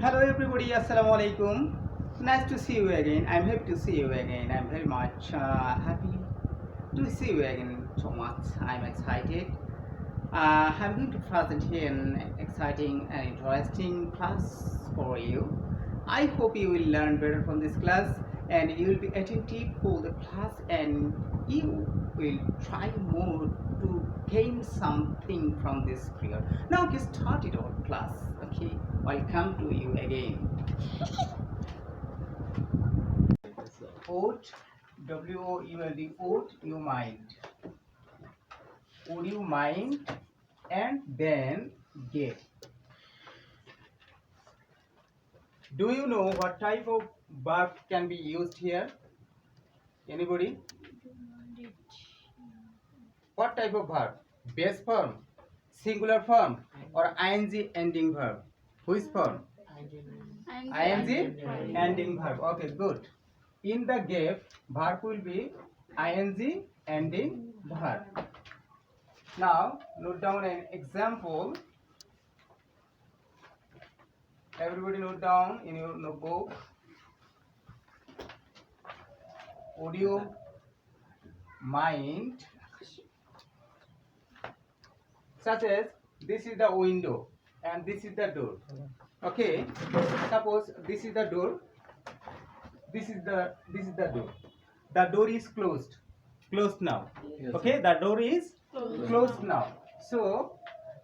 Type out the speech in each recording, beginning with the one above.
Hello everybody, Assalamu alaikum. Nice to see you again. I'm happy to see you again. I'm very much happy to see you again so much. I'm excited. I'm going to present here an exciting and interesting class for you. I hope you will learn better from this class and you will be attentive for the class and you will try more to gain something from this period. Now get started our class. Okay, welcome to you again. Would, W-O-U-L-D, would you mind? Would you mind? And then get. Do you know what type of verb can be used here? Anybody? What type of verb? Base form, singular form, or ing ending verb? Which form? ing ending verb. Okay, good. In the gap, verb will be ing ending verb. Now, note down an example. Everybody note down in your notebook. Would you mind? Such as this is the window and this is the door. Okay, suppose this is the door. This is the door. The door is closed. Closed now. Okay, the door is closed now. So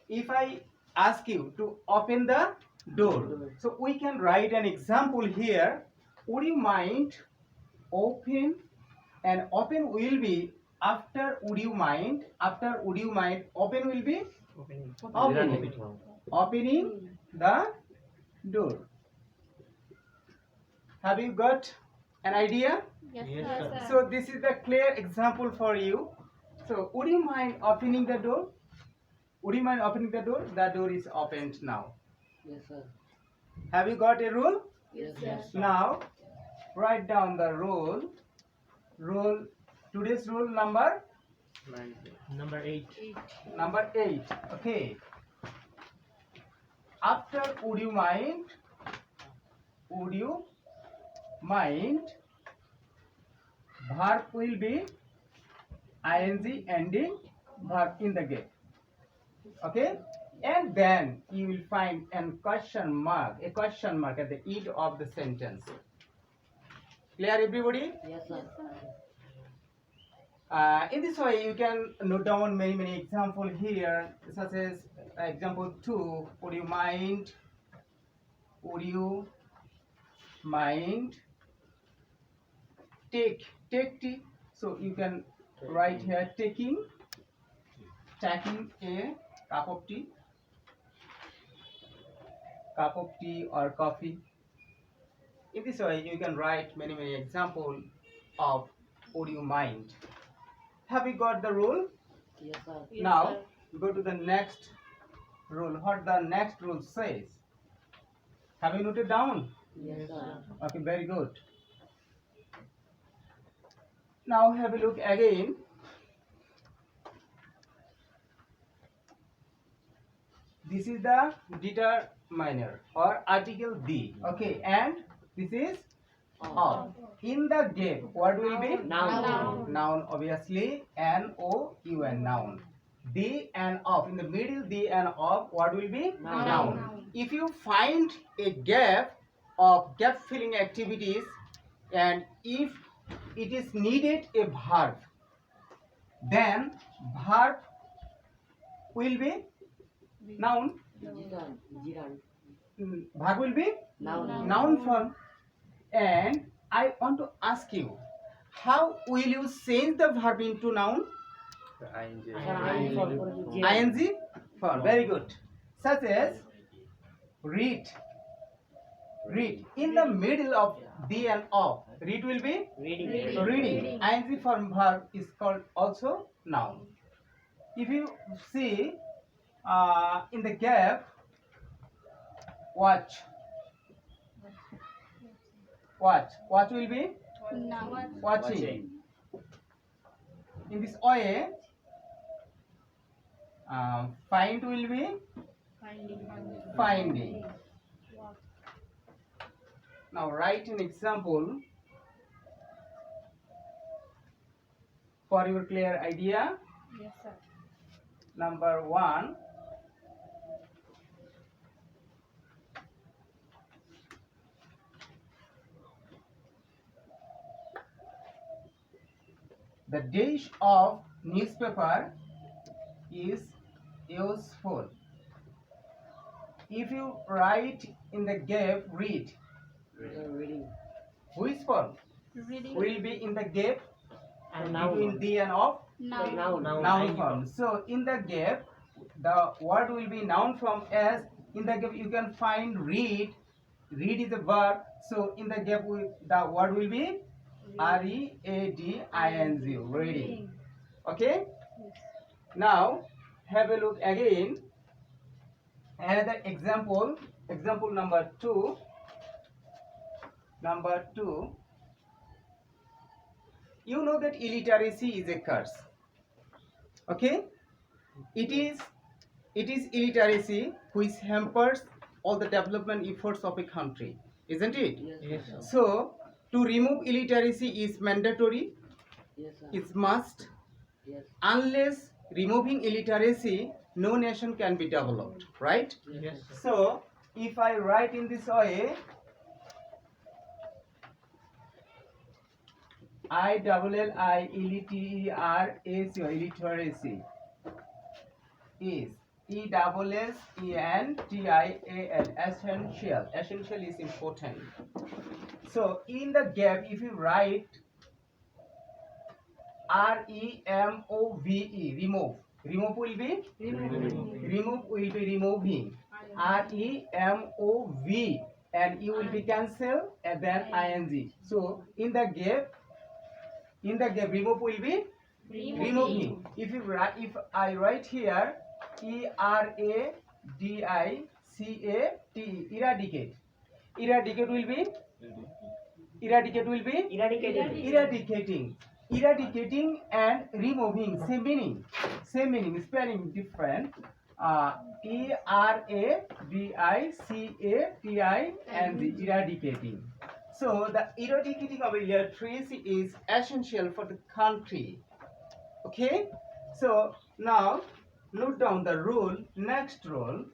if I ask you to open the door, so we can write an example here. Would you mind open? And open will be after would you mind. After would you mind, open will be opening the door. Have you got an idea? Yes, sir. So this is the clear example for you. So would you mind opening the door? Would you mind opening the door? The door is opened now. Yes, sir. Have you got a rule? Yes, sir. Now write down the rule. Today's rule number Number 8. number 8. Okay. After would you mind? Would you mind? Verb will be ing ending verb in the gap. Okay, and then you will find a question mark at the end of the sentence. Clear, everybody? Yes, sir. In this way, you can note down many examples here, such as example 2. Would you mind? Would you mind? Take tea. So you can write here taking a cup of tea or coffee. In this way, you can write many examples of would you mind. Have you got the rule? Yes, sir. Now go to the next rule. What the next rule says? Have you noted down? Yes, sir. Okay, very good. Now have a look again. This is the determiner or article the. Okay, and this is of. In the gap, what will be? Noun. Noun, obviously. N-O-U-N, noun. The and of. In the middle, the and of, what will be? Noun. If you find a gap of gap filling activities and if it is needed a verb, then verb will be noun. Verb will be Noun. noun form. And I want to ask you, how will you change the verb into noun? ing form. Very good. Such as read. In the middle of the and of, read will be reading. Ing form verb is called also noun. If you see in the gap, watch will be watching. In this way, find will be finding. Now write an example for your clear idea. Yes, sir. Number 1. The dish of newspaper is useful. If you write in the gap, read. Reading. Which form Reading. will be in the gap And between now. the and of? Noun. Noun form. So in the gap, the word will be noun form. As in the gap you can find read. Read is a verb. So in the gap the word will be reading. Reading. Okay. Now have a look again. Another example. Example number 2. Number 2. You know that illiteracy is a curse. Okay. It is illiteracy which hampers all the development efforts of a country, isn't it? Yes, sir. So to remove illiteracy is mandatory. Yes, sir. It's must. Yes. Unless removing illiteracy, no nation can be developed, right? Yes, sir. So if I write in this way, illiteracy is essential. Essential is important. So in the gap, if you write remove, remove will be removing. remov, and you will be cancel and then ing. So in the gap remove will be removing. If I write here eradicate, eradicate will be eradicating and removing, same meaning, spelling different. Eradicate, eradicating. So the eradicating of illiteracy is essential for the country. Okay. So now note down the rule. Next rule.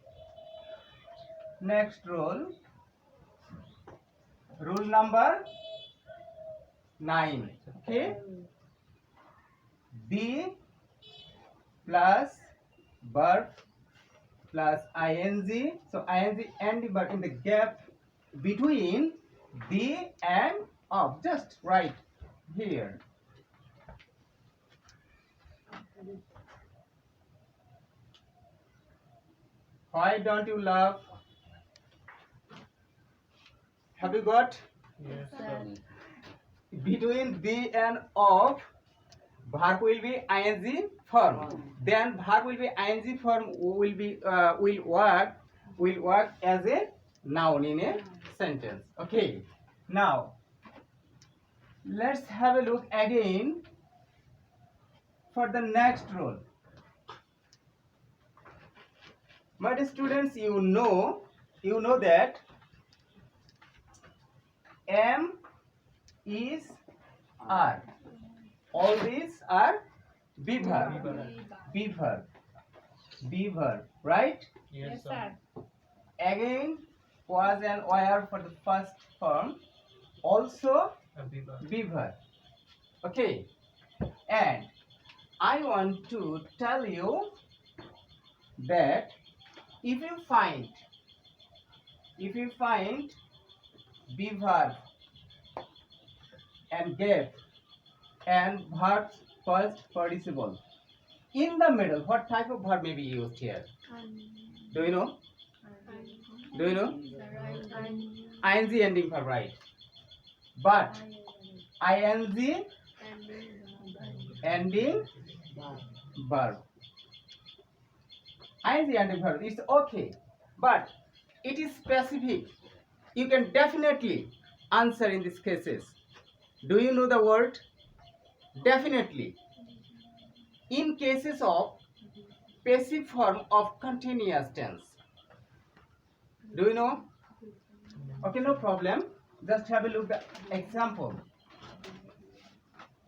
Rule number 9. Okay. Be plus verb plus ing. So ing and the verb in the gap between the and of. Just write here. Why don't you laugh? Have you got? Yes, sir. Between the and of, verb will be ing form. Then verb will be ing form will work as a noun in a sentence. Okay. Now let's have a look again for the next rule. My dear students, you know that am is are. All these are be verb, right? Yes, sir. Again, was and were for the first form, also be verb. Okay, and I want to tell you that if you find be verb and get and verb first participle in the middle, what type of verb may be used here? Do you know? ing ending verb, right? But ing ending verb. ing ending verb is okay, but it is specific. You can definitely answer in these cases. Do you know the word? Definitely. In cases of passive form of continuous tense. Do you know? Okay, no problem. Just have a look at example.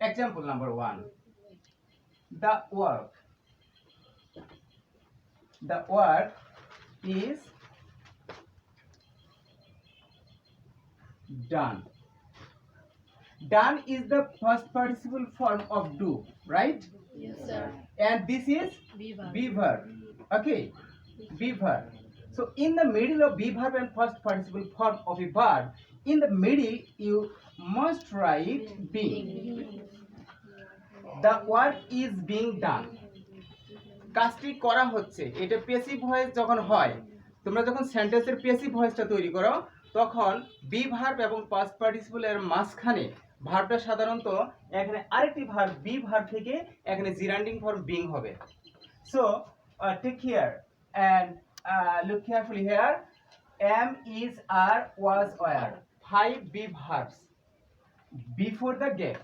Example number 1. The work. The work is done. Done is the first participle form of do, right? Yes, sir. And this is Be verb. be verb. Okay, be verb. So in the middle of be verb and first participle form of a verb, in the middle you must write being. The work is being done. কাজটি করা হচ্ছে। এটা passive voice যখন হয়, তোমরা যখন সেন্টেন্সের passive ভয়েসটা তৈরি করো তখন বি ভার্ব এবং পাস্ট পার্টিসিপলের মাঝখানে ভার্বটা সাধারণত এখানে আরেকটি ভার্ব বি ভার্ব থেকে এখানে জিরান্ডিং ফর্ম বিং হবে। So take here and look carefully here. am, is, are, was, were, 5 be verbs before the gap.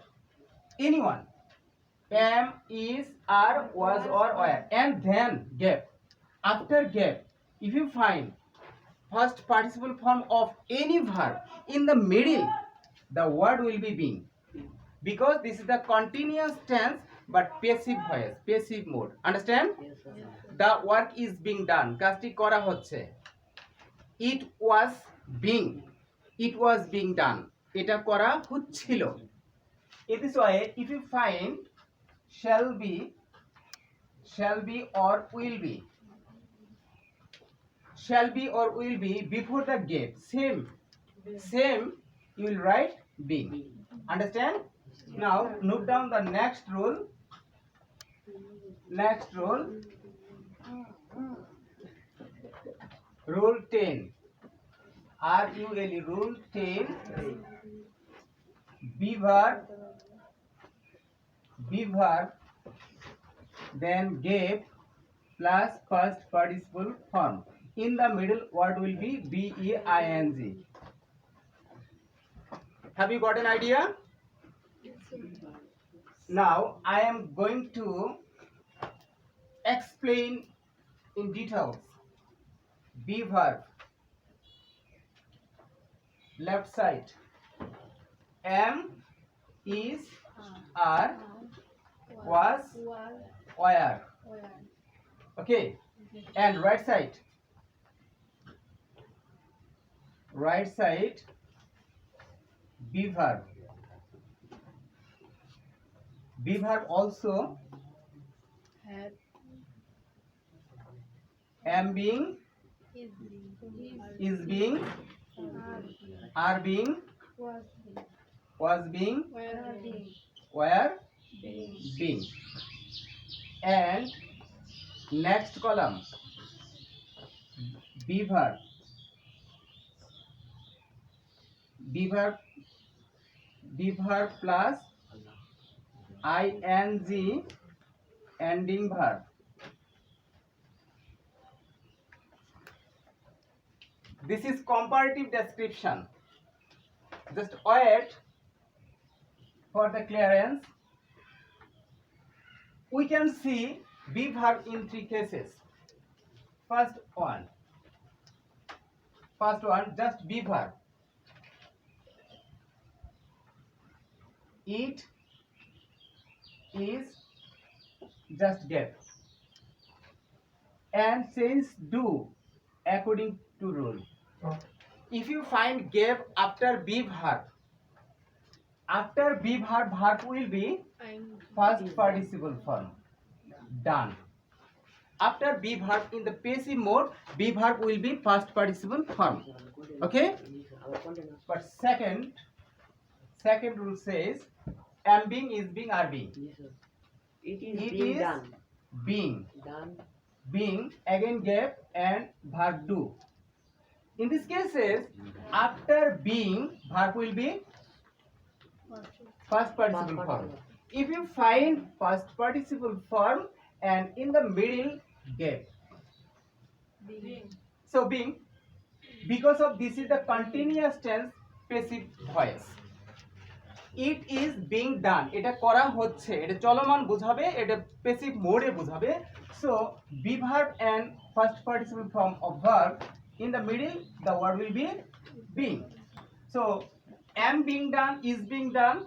Anyone? Am, is, are, was, or were, and then gap. After gap, if you find first participle form of any verb in the middle, the word will be being, because this is the continuous tense but passive voice, passive mode. Understand? Yes, sir. The work is being done. কাজটি করা হচ্ছে। It was being. It was being done. এটা করা হচ্ছিল। In this way, if you find shall be or will be, shall be or will be before the gap, same you will write being. Understand? Now note down the next rule. Rule 10. RULE, rule 10. Be verb then gap plus first participle form. In the middle word will be being. Have you got an idea? Now I am going to explain in details. Be verb, left side, am, is, are, was, were. Okay, and right side, be verb. Be verb also Had. am being, is being, are being, was being, were being. And next column, be verb. Be verb plus ing ending verb. This is comparative description. Just wait for the clearance. We can see be verb in 3 cases. First one, just be verb. It is just gap. And says do according to rule. If you find gap after be verb, verb will be first participle form, done. After be verb in the passive mode, be verb will be past participle form. Okay? But second rule says am being, is being, are being. Yes, sir. It is It being is done. being, again gap and verb do. In these cases, after being, verb will be first participle form. If you find first participle form and in the middle gap, so being, because of this is the continuous tense passive voice. It is being done. এটা করা হচ্ছে, এটা চলমান বোঝাবে, এটা passive মোডে বোঝাবে। So be verb and first participle form of verb, in the middle the word will be being. So am being done, is being done,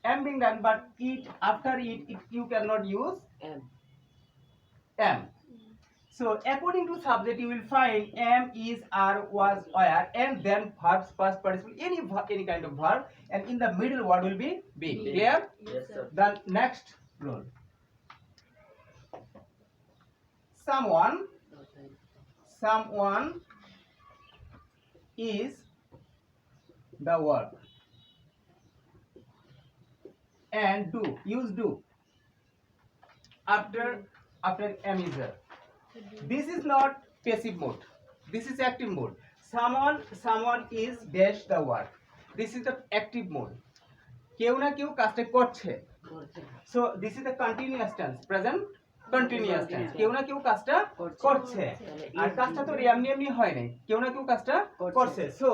am being done, but it after it you cannot use M. am. So according to subject, you will find am, is, are, was, were, and then verbs, past participle, any kind of verb, and in the middle word will be being. Being. Clear? Yes, sir. The next rule. Someone is the verb, and do, use do after am is there. This is not passive mode. This is active mode. Someone is dash the work. This is the active mode. কেউ না কেউ কাজটা করছে। করছে। So this is the continuous tense, present continuous tense. Continuous. কেউ না কেউ কাজটা করছে। আর কাজটা তো এমনি এমনি হয় নাই। কেউ না কেউ কাজটা করছে। So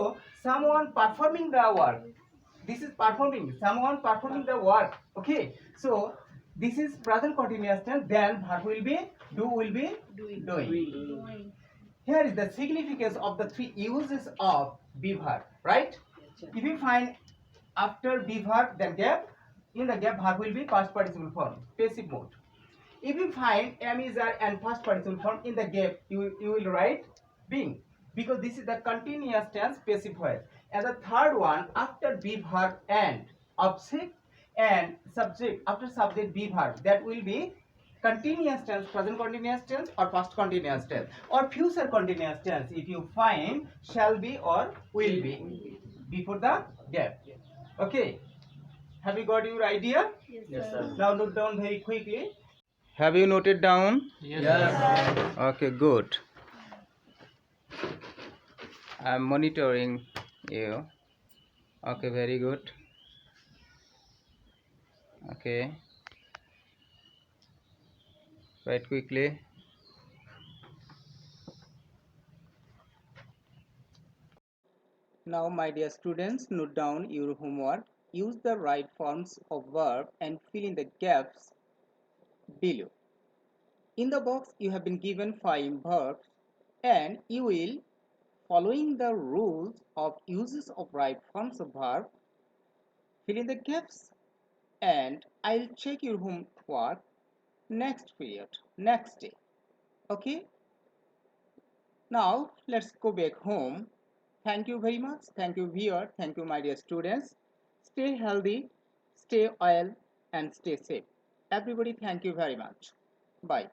someone performing the work. This is performing. Someone performing the work. Okay. So this is present continuous tense. Then verb will be will be Doing. doing. Doing. Here is the significance of the three uses of be verb, right? If you find after be verb, then gap, in the gap verb will be past participle form, passive mode. If you find am, is, are, and past participle form, in the gap you will write being, because this is the continuous tense passive voice. And the third one, after be verb and object and subject, after subject be verb, that will be continuous tense, present continuous tense, or past continuous tense, or future continuous tense if you find shall be or will be before the gap. Okay, have you got your idea? Yes, sir. Now note down very quickly. Have you noted down? Yes, sir. Okay, good. I'm monitoring you. Okay, very good. Okay, write quickly. Now, my dear students, note down your homework. Use the right forms of verb and fill in the gaps below. In the box, you have been given 5 verbs, and you will, following the rules of uses of right forms of verb, fill in the gaps, and I'll check your homework next period, next day. Okay? Now, let's go back home. Thank you very much. Thank you, viewer. Thank you, my dear students. Stay healthy, stay well, and stay safe. Everybody, thank you very much. Bye.